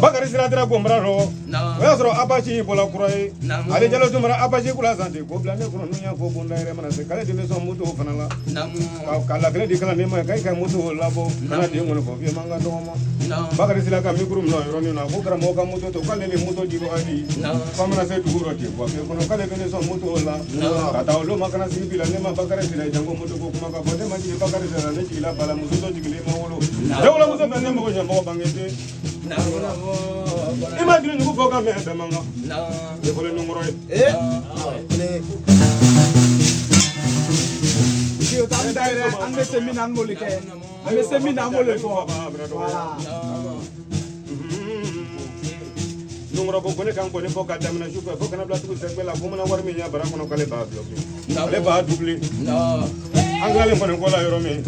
Bakari Siratira Gombraro, Westro Apache Polakura, Ali Jalo Tumara Apache Kulasante, Koblane Kununya, Kobunda, Remana, Kale Division Mutu Fanala, Kalakre di Kalanima, Kaika Mutu Labo, Kanadi Monopo, Manga Doma, Bakari Silaka Mikrum, Ronina, Bukra Moka Mutu, Kale Mutu Jibo Adi, Famana said to Uroti, Kale Division Mutu, Katalo Makana Sibila, Nema Bakari Sila, Jango Mutu Kumaka, Bakari Sila, Balamuzo, Jimolo, Jola was a name of Bangete. Imagine who forgot me at the manga. The following number. You can't die and the seminar Molike. And the seminar Moleko. Numero Bocone can put a pocket damage to a pocket of blood to Sepella, woman or Minia, Baramono Caleba. Caleba dubli. Angale for Nicola Rome.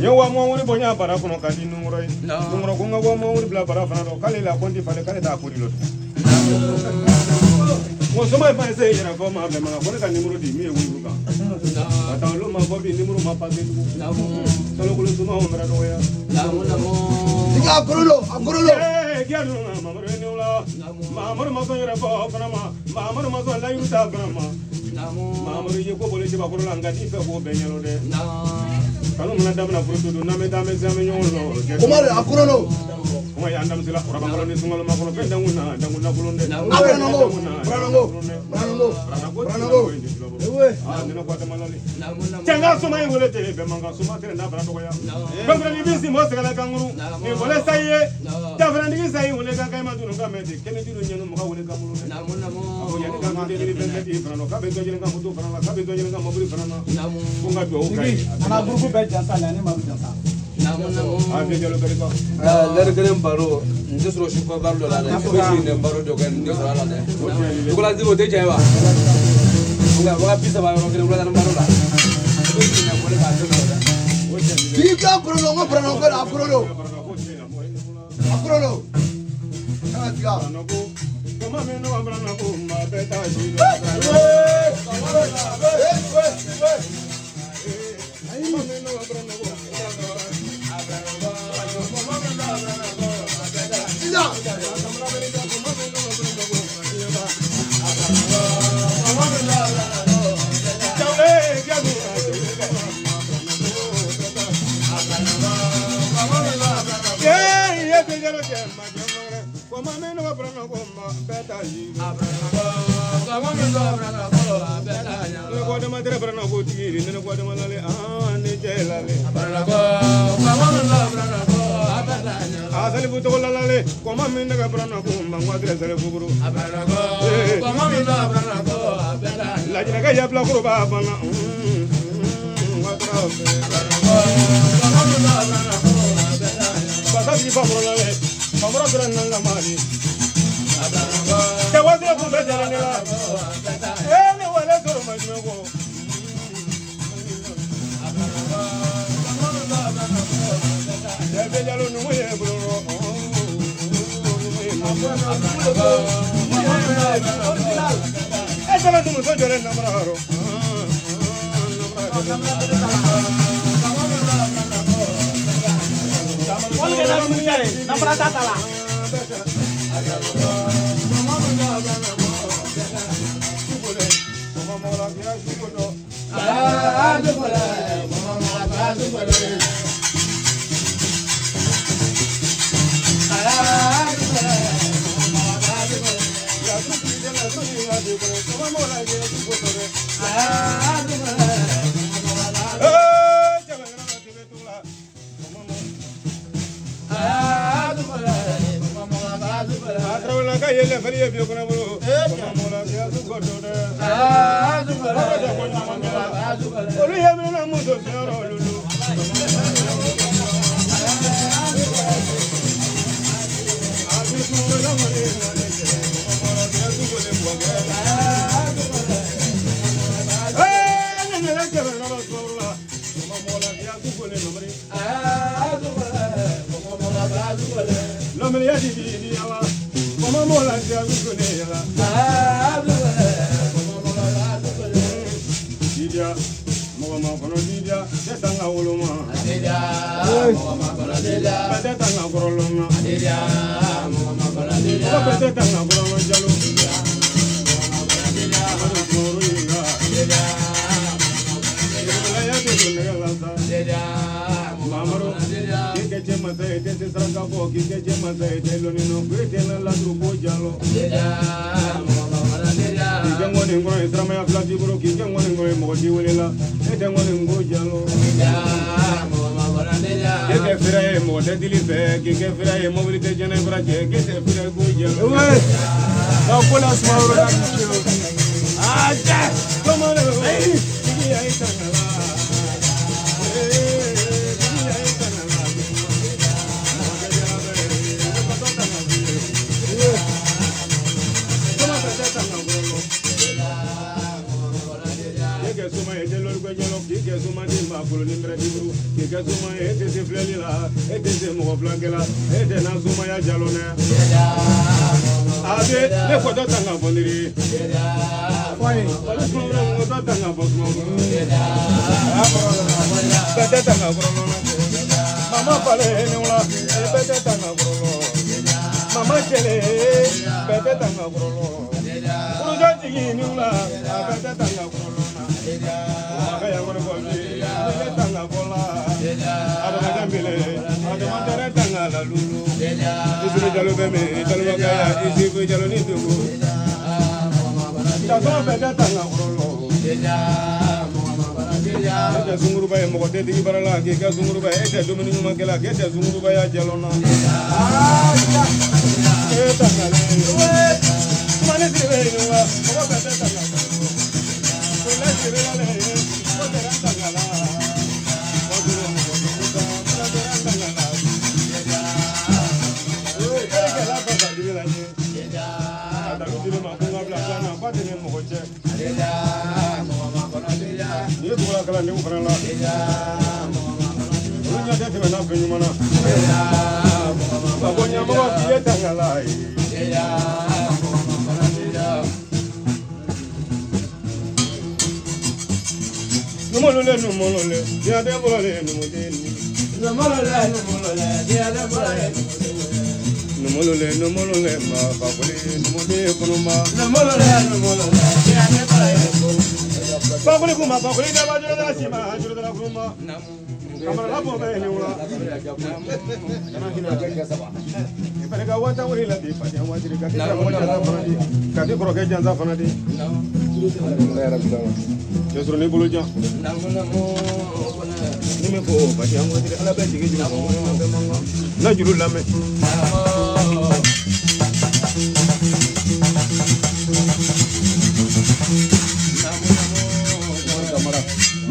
You are more Bonia Barafono Cadino, Numero Gunga, more Blabarafano, Calila, Ponti for the Caleta Purilo. Was my friend say, you know, from my Nimuru di me, we will go. But I'll look my body, Nimuru Mapati, Solo Maradoya. I'm going to Mamma Masoya, Mamma Masola, you have Grandma. Mamma, you go to Bakuranga, if you go Benelo. Kalumana Damna Frutu, Namadam Examino. Akurolo. My Andam Silla, Ramon is one of my friends, Damuna Bulunde. Changaso mai wolete be manga sumatre na bratoya bangra ni bisi mo segala kanguru ni wala saye tafra ni saye wala ka kai madunu ka meti kene diru nyenu mo ka wala kamuru namo ko yani ka mande ni bende di frano ka be to jeni ka mutu frano ka be to jeni ka mobri frano bunga do kai ana groupe be jansa la ni mabu jansa namo ave jalo beriko ler gërem baro ndesro shi ko barlo la na ko ni baro do kan ndesro la de ko la dibo de jaywa Wah bisa bawa orang kira-kira dalam baru lah. Tiga Bruno, Bruno, Bruno. Tiga.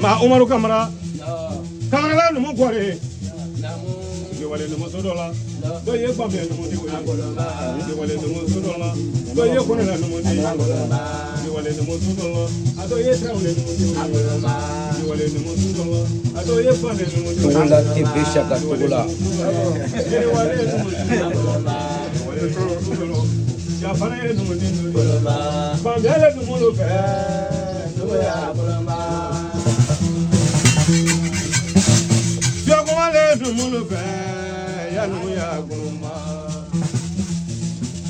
Ma Umaru Kamara Kamara la numu kware ye wale numu sodola do ye kwambe numu di ye wale numu sodola do ye kone la numu di ye wale numu sodola ado ye traule numu di ye wale numu sodola ado ye kwambe numu di Tugula tibisha ka tugula ye wale numu sodola ya fana ye numu di kwambe le numu lo fe ya Mulu fe ya nu ya guma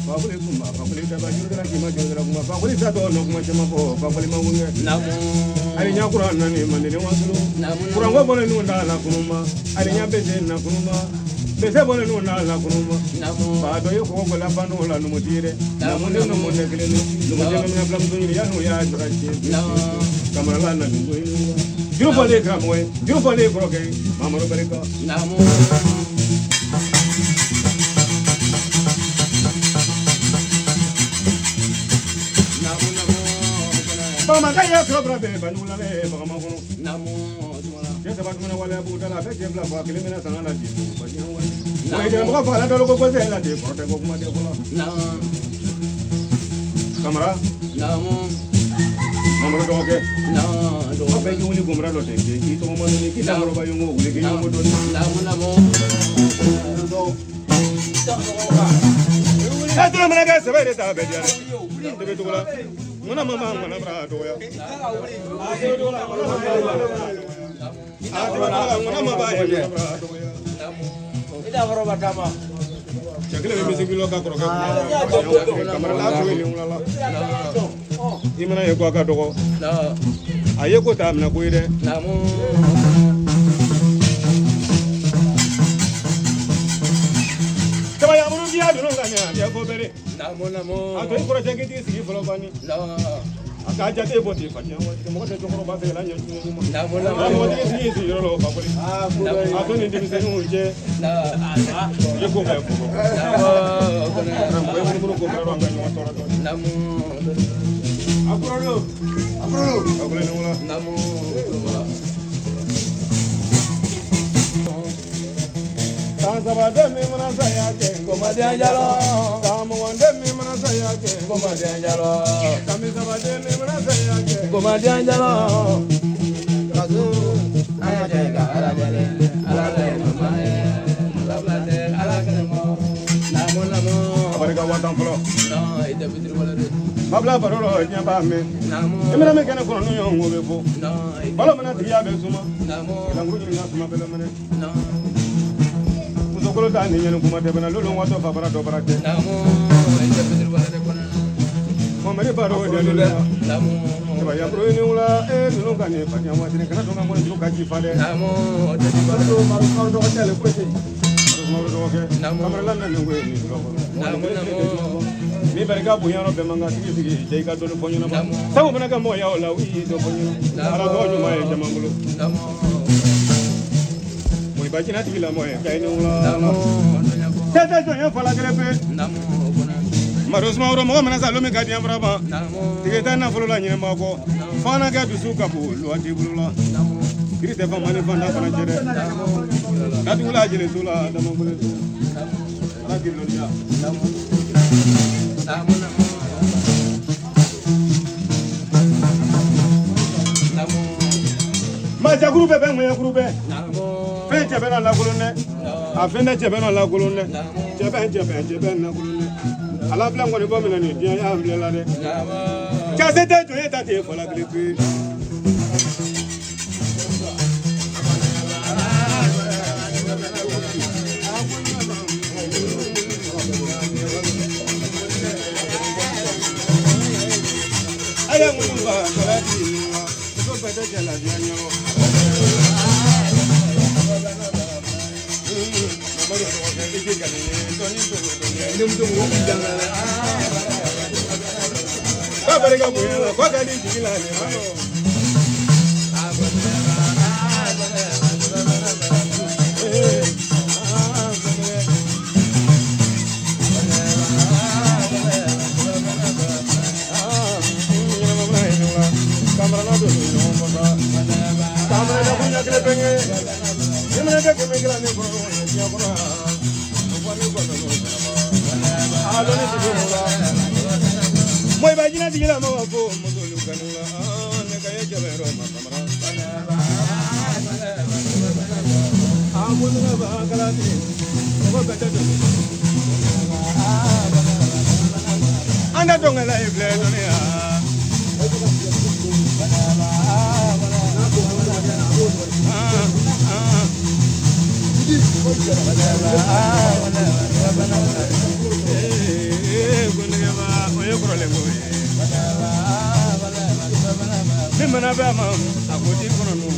Babule guma babule da ba jira ki ma jira guma babule ta do no kuma chama ko babule ma wunye namu ari nya Qur'an na ni man ni wasulu Qur'an go bole nu da la kuma ari nya beze na kuma beze bole nu na la kuma namu ba do yo ko go la banu la nu mutire namu ne no mo ne kile nu mo je na blam du ya nu ya jira ki namu kamara la na nu Juru pale kramwe, juru pale kroke, mamaro bereka. Namu. Mama kaya krobra be banula le mama kono. Namu. Kesa batmana wala buta la feke bla ba kile mena sana la di. Wai de mo fa la do ko ko se la de prote ko kuma de ko. Namu. Kamera. Namu. Mamaro do ke. No. Apa yang uli gumra lo teke itu mau ni kita mau bayung uli ke yang mau doni namu satu mereka sebagai sahabat dia tapi tu lah mana mama mana berado ya mana mama bayar berado ya kita berobat sama Chakile mimi sikilo ka koroka. Kamera la ko ni ngula la. Imana ye ko ka dogo. Aye ko ta amna ko ire. Kaba ya muru dia do nganya dia ko bere. A to ko jage ti sigi folo bani. Aka jate bo ti fanya wa mo ko te ko ba se la nyu ni mo. Mo ti si si ro lo fa ko. A to ni ndi se nu je. Ye ko ba ko. Ko mo ko ko ro nganya wa tora to. Apuro. Apuro ni wala. Sabade mi mana saya ke koma dia jalo kamu wande mi mana saya ke koma dia jalo kami sabade mi mana saya ke koma dia jalo kazu aya jaga ala jale mama ala kanamo namo abarga watan flo no ida bidir wala de babla barolo nyamba me namo emira me kana kono yo ngobe fo no balo mana tiya be suma namo languru ni suma bele mane no Kolo ta ni nyenu kuma tebena lolo wato fa bara do bara te namo ida bidir wala de kono mo mari baro de namo ba ya pro ni wala e no kan ni fa nyama tini kana do ngamo ni ka ji fa de namo de di baro maru ko do ko tele ko te maru do ke kamera lan nan ngwe ni do ko namo mi barga bu yaro be manga sigi sigi jey ka do ko nyuna ma sabu bana ga mo ya wala wi do ko nyuna ala go juma e jamangulu namo Bajina tigila moye kayni wala tete joye fala grepe maros mauro mo mana salo me gadi amraba tigeta na folo la nyema ko fana ga bisu kabu lo ati bulula grite fa mane fanda fana jere gadi wala jele sula da mo bule ala gilo ya ma ja groupe be mo ya groupe fe jebena la golonne a fende jebena la golonne jeben na golonne ala bla ngoni bo minani dia ya amle la de ka se te to yeta te fola grepe aya mu ba tola di ko pete jela dia nyo Moi bajina digila mo ko mo do lukanula ne kaya jabero ma kamera amul na ba kalati ko beta do anda donga la ible donia Mimana ba ma akodi kono no